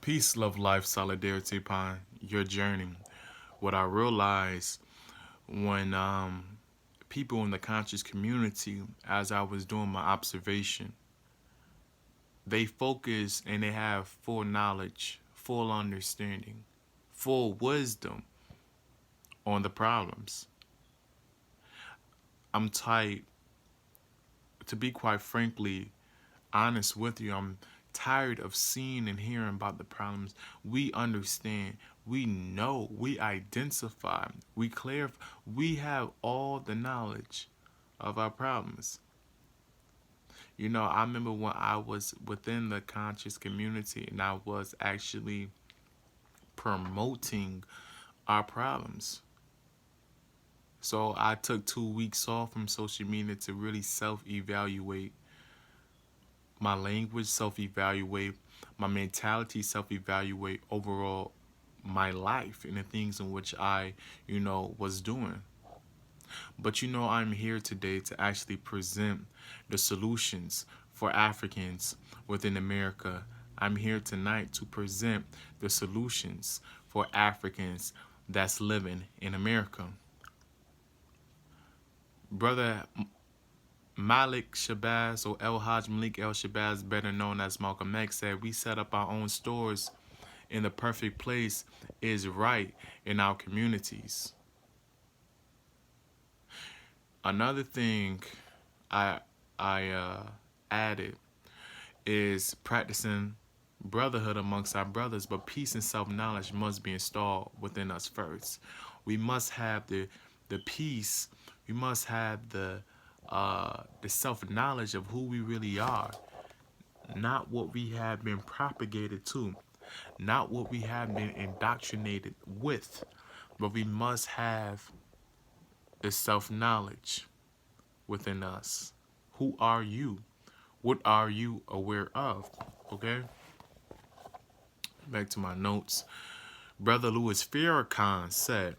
Peace, love, life, solidarity upon your journey. What I realized when people in the conscious community, as I was doing my observation, they focus and they have full knowledge, full understanding, full wisdom on the problems. I'm tight, to be quite frankly honest with you, I'm tired of seeing and hearing about the problems. We understand, we know, we identify, we clarify, we have all the knowledge of our problems. I remember when I was within the conscious community and I was actually promoting our problems. So I took 2 weeks off from social media to really self evaluate my language, self evaluate my mentality, self evaluate overall my life and the things in which I, was doing. But I'm here today to actually present the solutions for Africans within America. I'm here tonight to present the solutions for Africans that's living in America. Brother Malik Shabazz, or El Haj Malik El Shabazz, better known as Malcolm X, said, "We set up our own stores and the perfect place is right in our communities." Another thing I I added is practicing brotherhood amongst our brothers, but peace and self-knowledge must be installed within us first. We must have the peace. We must have the self-knowledge of who we really are, not what we have been propagated to, not what we have been indoctrinated with, but we must have the self-knowledge within us. Who are you? What are you aware of? Okay? Back to my notes. Brother Louis Farrakhan said,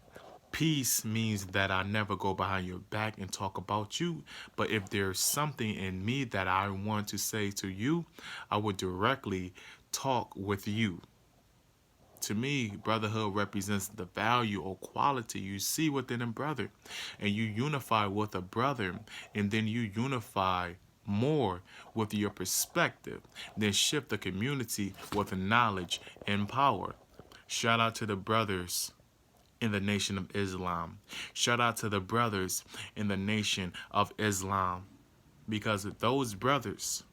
"Peace means that I never go behind your back and talk about you, but if there's something in me that I want to say to you, I would directly talk with you." To me, brotherhood represents the value or quality you see within a brother, and you unify with a brother, and then you unify more with your perspective, then shift the community with knowledge and power. Shout out to the brothers in the Nation of Islam. Shout out to the brothers in the Nation of Islam, because those brothers,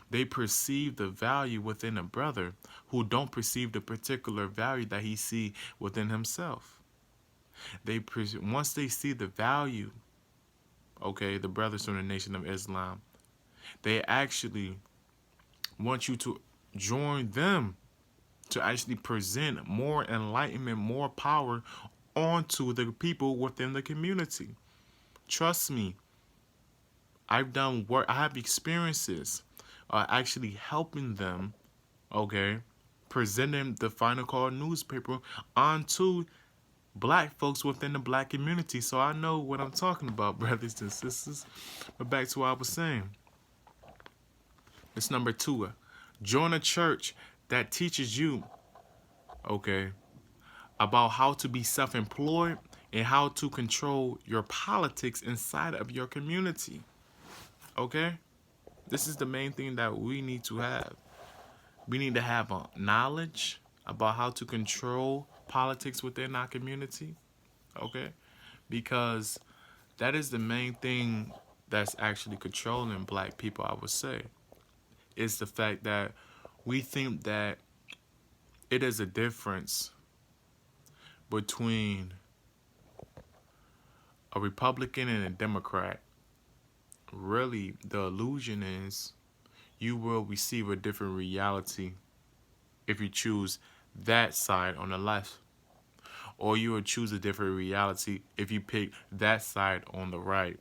they perceive the value within a brother who don't perceive the particular value that he see within himself. Once they see the value, okay, the brothers from the Nation of Islam, they actually want you to join them to actually present more enlightenment, more power onto the people within the community. Trust me, I've done work, I have experiences actually helping them, okay, presenting the Final Call newspaper onto black folks within the black community. So I know what I'm talking about, brothers and sisters. But back to what I was saying. It's number two. Join a church that teaches you, okay, about how to be self-employed and how to control your politics inside of your community. Okay? This is the main thing that we need to have. We need to have a knowledge about how to control politics within our community. Okay? Because that is the main thing that's actually controlling black people, I would say. Is the fact that we think that it is a difference between a Republican and a Democrat. Really, the illusion is you will receive a different reality if you choose that side on the left, or you will choose a different reality if you pick that side on the right.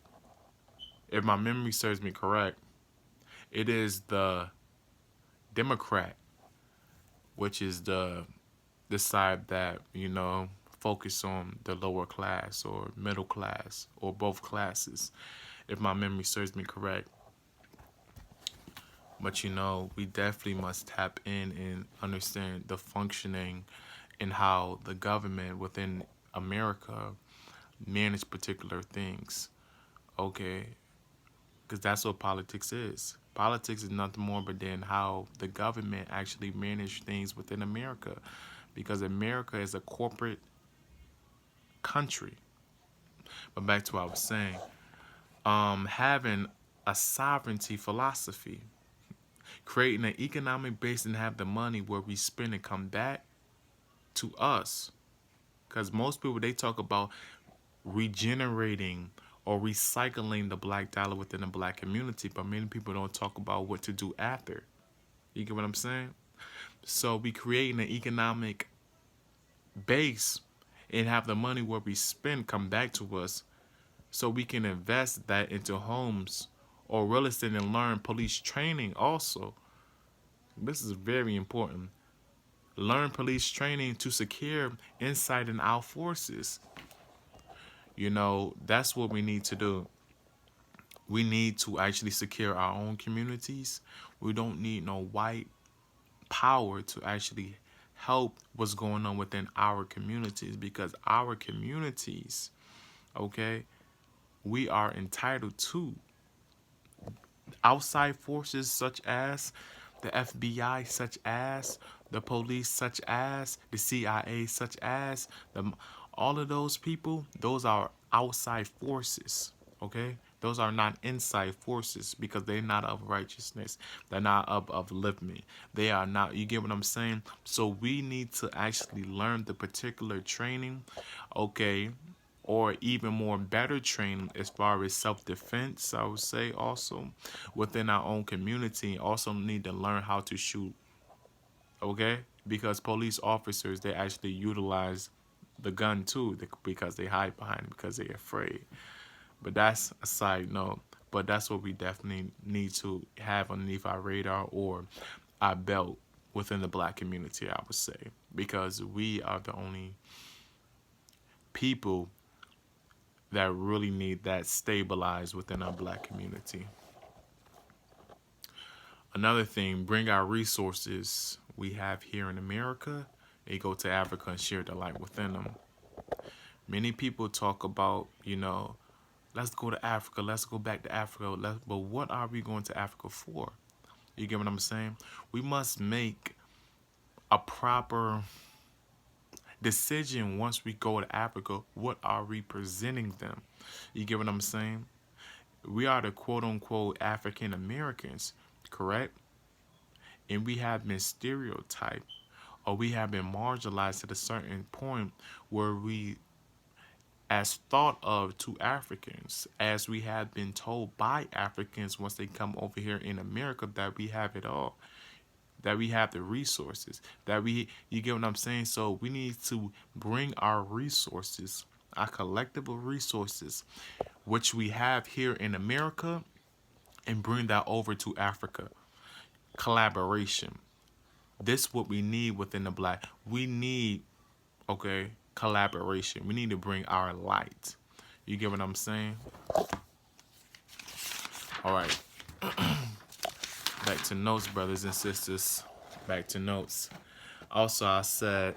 If my memory serves me correct, it is the Democrat, which is the side that, focus on the lower class or middle class or both classes, if my memory serves me correct. But we definitely must tap in and understand the functioning and how the government within America manage particular things. Okay, because that's what politics is. Politics is nothing more but then how the government actually manage things within America, because America is a corporate country. But back to what I was saying, having a sovereignty philosophy, creating an economic base and have the money where we spend and come back to us. Because most people, they talk about regenerating or recycling the black dollar within the black community, but many people don't talk about what to do after. You get what I'm saying? So we creating an economic base and have the money where we spend come back to us, so we can invest that into homes or real estate and learn police training also. This is very important. Learn police training to secure inside in our forces. That's what we need to do. We need to actually secure our own communities. We don't need no white power to actually help what's going on within our communities, because our communities, okay, we are entitled to outside forces such as the FBI, such as the police, such as the CIA, such as the all of those people. Those are outside forces. Okay, those are not inside forces, because they're not of righteousness. They're not of living. They are not. You get what I'm saying? So we need to actually learn the particular training. Okay, or even more better training as far as self-defense, I would say, also within our own community. Also need to learn how to shoot. Okay, because police officers, they actually utilize the gun too, because they hide behind it because they're afraid. But that's a side note. But that's what we definitely need to have underneath our radar or our belt within the black community, I would say, because we are the only people that really need that stabilized within our black community. Another thing, bring our resources we have here in America and go to Africa and share the light within them. Many people talk about, let's go to Africa, let's go back to Africa. But what are we going to Africa for? You get what I'm saying? We must make a proper decision once we go to Africa. What are we presenting them? You get what I'm saying? We are the quote unquote African Americans, correct? And we have been stereotyped, or we have been marginalized to a certain point where we, as thought of to Africans, as we have been told by Africans once they come over here in America, that we have it all, that we have the resources, you get what I'm saying? So we need to bring our resources, our collective resources, which we have here in America, and bring that over to Africa. Collaboration. This what we need within the black. We need, okay, collaboration. We need to bring our light. You get what I'm saying? All right. Back to notes, brothers and sisters. Back to notes. Also, I said,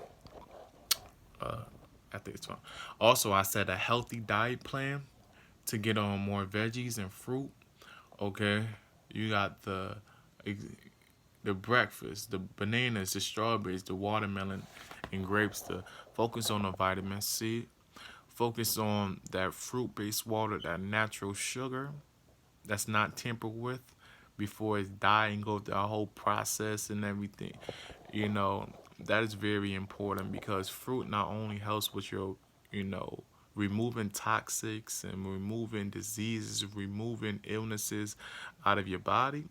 I think it's fine. Also, I said a healthy diet plan to get on more veggies and fruit. Okay, you got the breakfast, the bananas, the strawberries, the watermelon, and grapes. To focus on the vitamin C. Focus on that fruit-based water, that natural sugar that's not tampered with before it's dyed and go through a whole process and everything. You know, that is very important, because fruit not only helps with your, removing toxics and removing diseases, removing illnesses out of your body,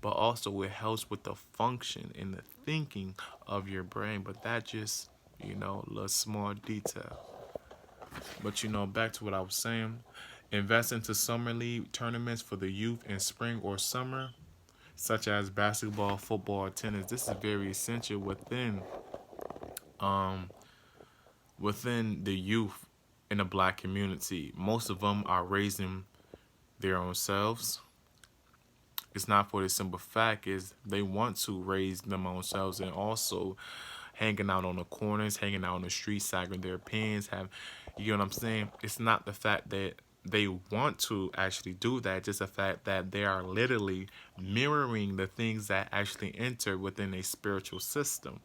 but also it helps with the function and the thinking of your brain. But that just, a little small detail. But back to what I was saying. Invest into summer league tournaments for the youth in spring or summer, such as basketball, football, tennis. This is very essential um within the youth in the black community. Most of them are raising their own selves, It's not for the simple fact is they want to raise them themselves, and also hanging out on the corners, hanging out on the streets, sagging their pants, have, you know what I'm saying? It's not the fact that they want to actually do that, just the fact that they are literally mirroring the things that actually enter within a spiritual system.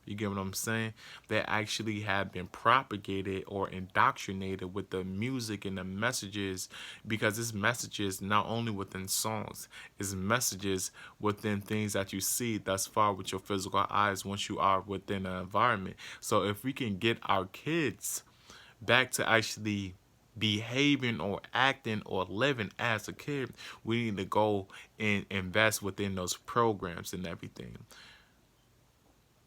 You get what I'm saying? That actually have been propagated or indoctrinated with the music and the messages, because it's messages not only within songs, it's messages within things that you see thus far with your physical eyes once you are within an environment. So if we can get our kids back to actually behaving or acting or living as a kid, we need to go and invest within those programs and everything.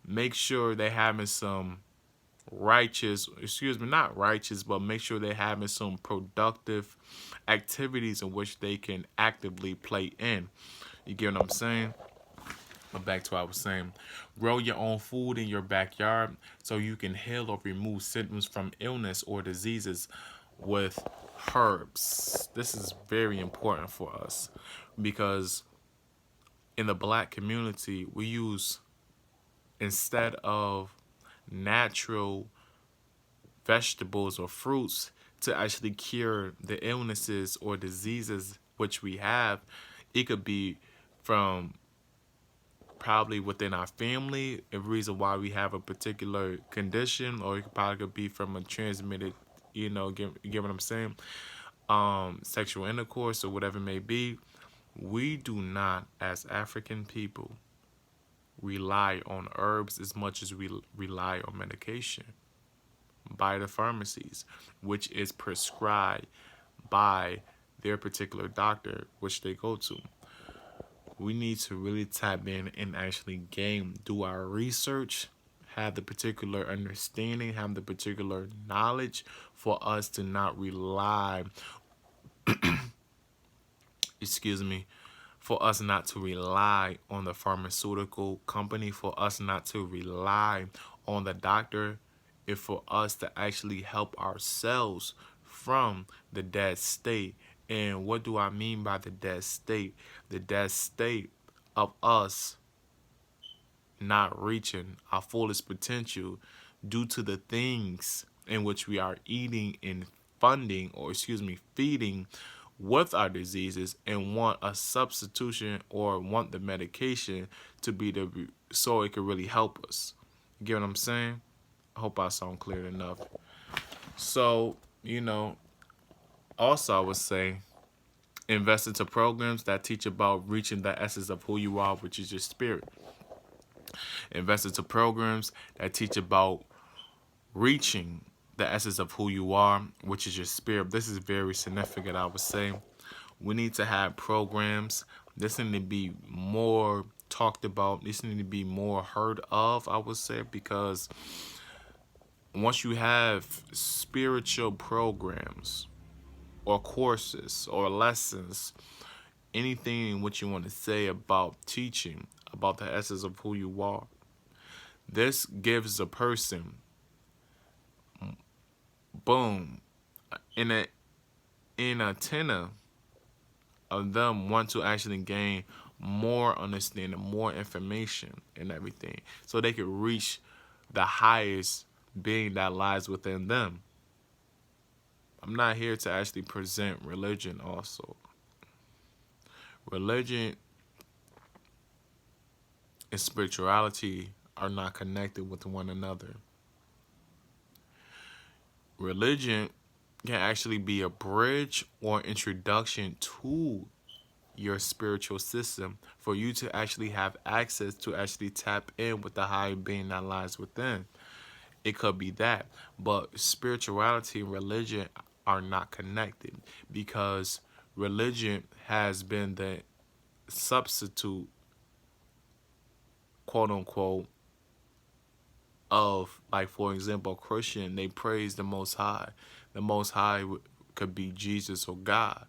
Make sure they're having some righteous, excuse me, not righteous, but make sure they're having some productive activities in which they can actively play in. You get what I'm saying? But back to what I was saying. Grow your own food in your backyard so you can heal or remove symptoms from illness or diseases with herbs. This is very important for us because in the black community, we use, instead of natural vegetables or fruits to actually cure the illnesses or diseases which we have, it could be from probably within our family, a reason why we have a particular condition, or it could probably could be from a transmitted, get what I'm saying, sexual intercourse or whatever it may be. We do not, as African people, rely on herbs as much as we rely on medication by the pharmacies, which is prescribed by their particular doctor, which they go to. We need to really tap in and actually do our research, have the particular understanding, have the particular knowledge for us to not rely, excuse me, for us not to rely on the pharmaceutical company, for us not to rely on the doctor, if for us to actually help ourselves from the dead state. And what do I mean by the dead state? The dead state of us not reaching our fullest potential due to the things in which we are eating and funding, or excuse me, feeding with our diseases, and want a substitution or want the medication to be so it could really help us. You get what I'm saying? I hope I sound clear enough. So, also I would say invest into programs that teach about reaching the essence of who you are, which is your spirit. Invest into programs that teach about reaching the essence of who you are, which is your spirit. This is very significant, I would say. We need to have programs. This need to be more talked about. This need to be more heard of, I would say, because once you have spiritual programs or courses or lessons, anything in which you want to say about teaching about the essence of who you are, this gives a person, boom, in an antenna of them want to actually gain more understanding, more information and everything, so they can reach the highest being that lies within them. I'm not here to actually present religion also. Religion and spirituality are not connected with one another. Religion can actually be a bridge or introduction to your spiritual system for you to actually have access to actually tap in with the higher being that lies within. It could be that, but spirituality and religion are not connected, because religion has been the substitute, quote unquote, of, like, for example, a Christian, they praise the Most High. The Most High could be Jesus or God.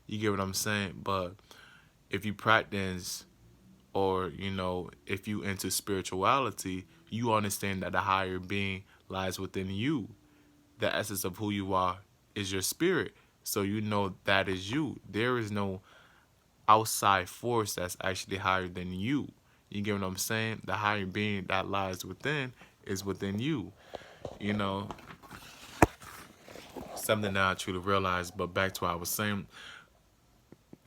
You get what I'm saying? But if you practice, or if you into spirituality, you understand that the higher being lies within you. The essence of who you are is your spirit. So that is you. There is no outside force that's actually higher than you. You get what I'm saying? The higher being that lies within is within you. You know, something that I truly realized. But back to what I was saying,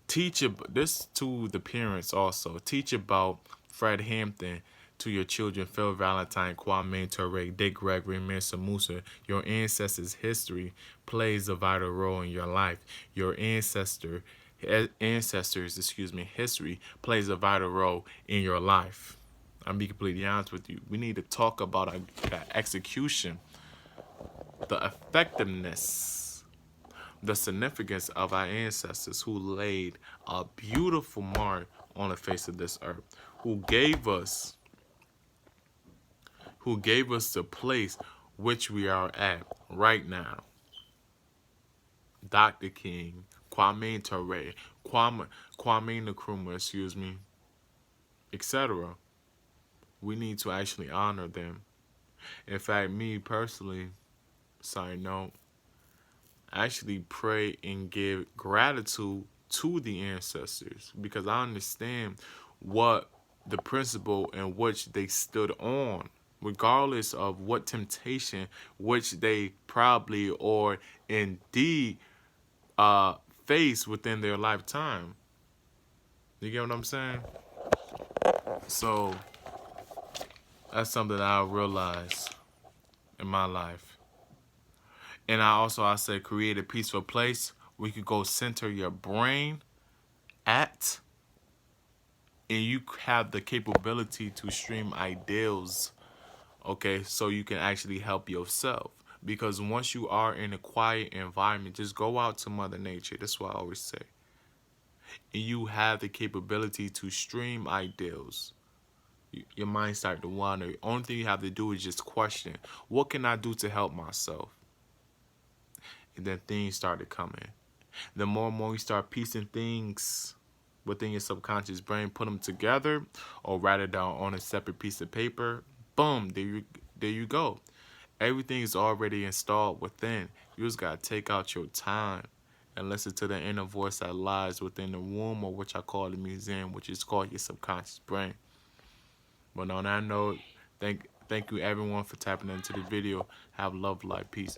this to the parents also. Teach about Fred Hampton to your children, Phil Valentine, Kwame Ture, Dick Gregory, Mansa Musa. Your ancestors' history plays a vital role in your life. Your ancestors, history plays a vital role in your life. I'm be completely honest with you. We need to talk about that execution, the effectiveness, the significance of our ancestors who laid a beautiful mark on the face of this earth, who gave us the place which we are at right now. Dr. King, Kwame Ture, Kwame Nkrumah, etc. We need to actually honor them. In fact, me personally, side note, actually pray and give gratitude to the ancestors because I understand what the principle in which they stood on, regardless of what temptation which they probably or indeed face within their lifetime. You get what I'm saying? So that's something that I realized in my life. And I say create a peaceful place where you could go center your brain at, and you have the capability to stream ideals, okay, so you can actually help yourself. Because once you are in a quiet environment, just go out to Mother Nature. That's what I always say. And you have the capability to stream ideals. Your mind start to wander. The only thing you have to do is just question, what can I do to help myself? And then things start to come in. The more and more you start piecing things within your subconscious brain, put them together, or write it down on a separate piece of paper, boom, there you go. Everything is already installed within. You just gotta take out your time and listen to the inner voice that lies within the womb, or which I call the museum, which is called your subconscious brain. But on that note, thank you everyone for tapping into the video. Have love, light, peace.